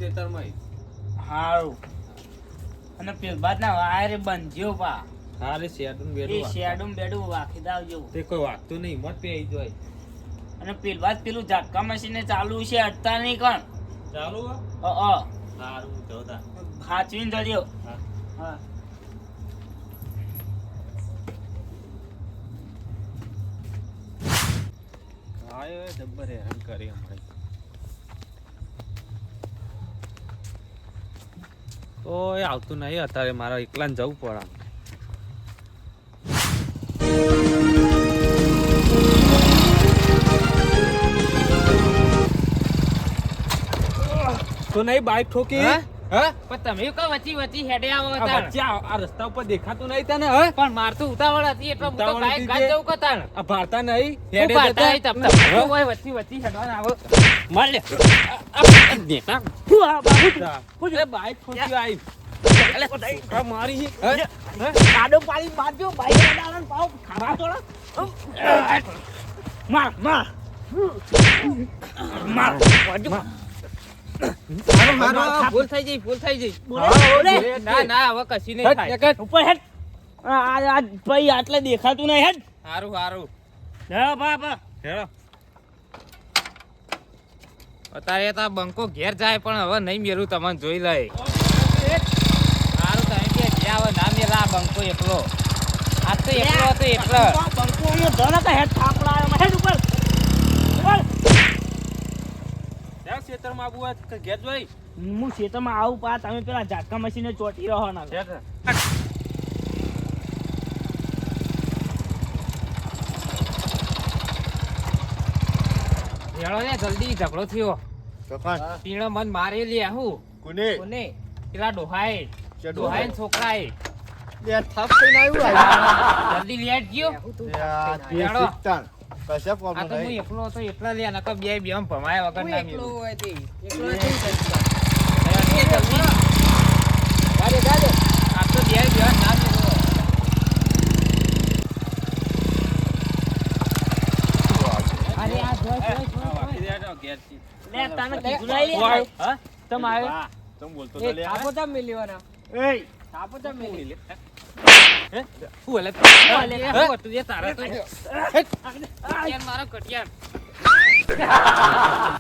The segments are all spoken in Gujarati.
ખેતરમાં હારું અને પેલબાદ ના વાયરે બંધ્યો પા હારે શેડું એ બેડું શેડું બેડું વાખી દાવજો તે કોઈ વાગતું નહીં મત પે આવી જાય અને પેલબાદ પેલું ઝટકા મશીન ચાલુ છે અડતા નહીં કણ ચાલુ સારું જોતા હાચવીને જજો હા. હા આયો જબ્બર હેરાન કરી હમણાં ઓય આવતું નહીં અત્યારે મારા એકલાને જવું પડે તો નહીં બાઈક ઠોકી હા? હા પણ તમે કો વચ્ચી વચ્ચી હેડે આવો આ હતા વચ્ચે આ રસ્તા ઉપર દેખાતું નહીં તને હે પણ મારતું ઉતાવળ હતી એટલે હું તો ઉતાવળ બાઈક હતી ગાડી જે? જવું કતાણ આ ભારતા નહીં હું હેડે પાટા જતા? તપ તપ હોય વચ્ચી વચ્ચી હેડવાના આવો માર લે દેખા હું આ બાબુ એ બાઈક ઠોકી આવી આ મારી હે? કાડો પાડી મારજો બાઈક ડાળન પાવ ખાવા તોડા માર માર માર વાજો ભૂલ થઈ જઈ ના ના હવે કશી નહીં થાય ઉપર હેડ આ ભાઈ આટલે દેખાતું નહીં હેડ હારું હારું હા બાબા હેડો અત્યારે તો બંકો ઘેર જાય પણ હવે નહીં મેલું તમને જોઈ લે સારું તમે કે જ્યાં હવે ના મેલા આ બંકો એકલો આજ તો એકલો હતો એકલો બંકો નો ધોનો કે હેડ થાપડા હેડ ઉપર ઉપર ત્યાં ખેતરમાં આવું હોય કે ઘેર જોઈ હું ખેતરમાં આવું પા તમે પેલા ઝાટકા મશીને ચોટી રહો ના હેળો ને જલ્દી ઝઘડો થયો પીણો મન મારી લે હું કોને કોને પેલા ડોહાએ ડોહાએ ને છોકરાએ લે થાપ થઈને આવ્યું જલ્દી લેટ ગયો યાર કશા આ પ્રોબ્લેમ તો હું નહીં એકલો હતો એટલા લે નકર બે બેમ ભમાયા વગર ના મેલું આ તો બે બેમ ના મેલું અરે આ જોઈ વાકી દે ઘેર થી લે તને કીધું નહીં લે હા તમ આવે તમે બોલતો એ તો લે થાપો તમ મેલ્યો એ થાપો તમ મેલ્યો હું એટલે અલે હું હતું એ તારા તો કટિયાર મારો કટિયાર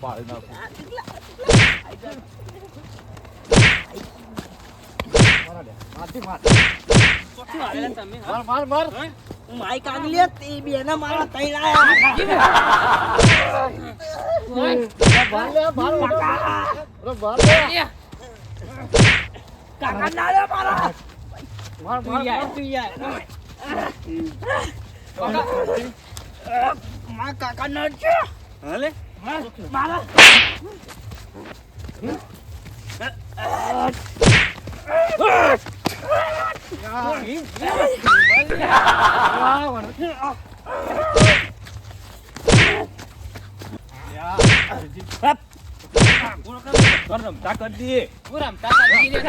પાડી નાખો શું આવે તમે માર માર માર હું માઈક આગળ લે તે બેના મારા તઈ લાયા બાર લે બાર અરે બાર લે કાકા ના લે મારા માર માર તું યાર મા કાકા ના છે હાલે મારા રમતા કરી દઈએ હું રમતા કરી લે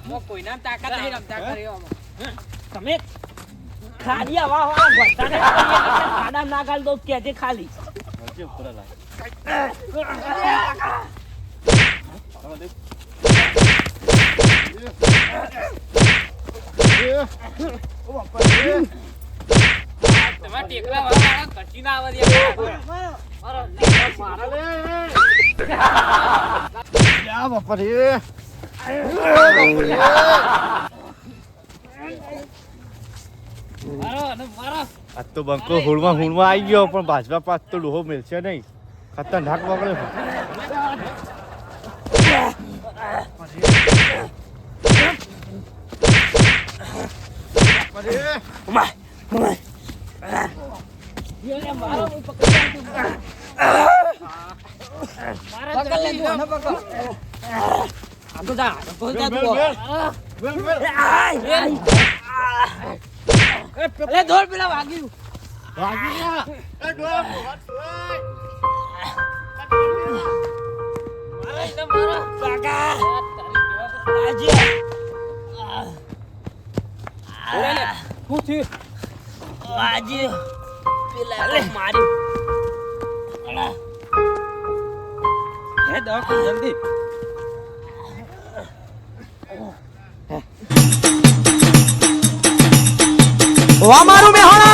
મો કોઈના તાકાત નહીં રમતા કર્યો તમે ખાલી આવા વાળા ગોટાને ખાડા ના ગાલ દો કેજે ખાલી હજી ઉપર લાગ તમારા ટેકરા વાળા કચી ના આવે યા બાપા રે મારો અને મારો આ તો બંકો હુળમાં આવી ગયો પણ ભાજપા પાસ તો લોહો મળશે નહીં ખતરનાક પકડે મારો પકડી દોડ પેલા વાગ્યું શું થયું આજે પેલા મારી હે દવાખાને જલ્દી જોવા મારું મેહોણા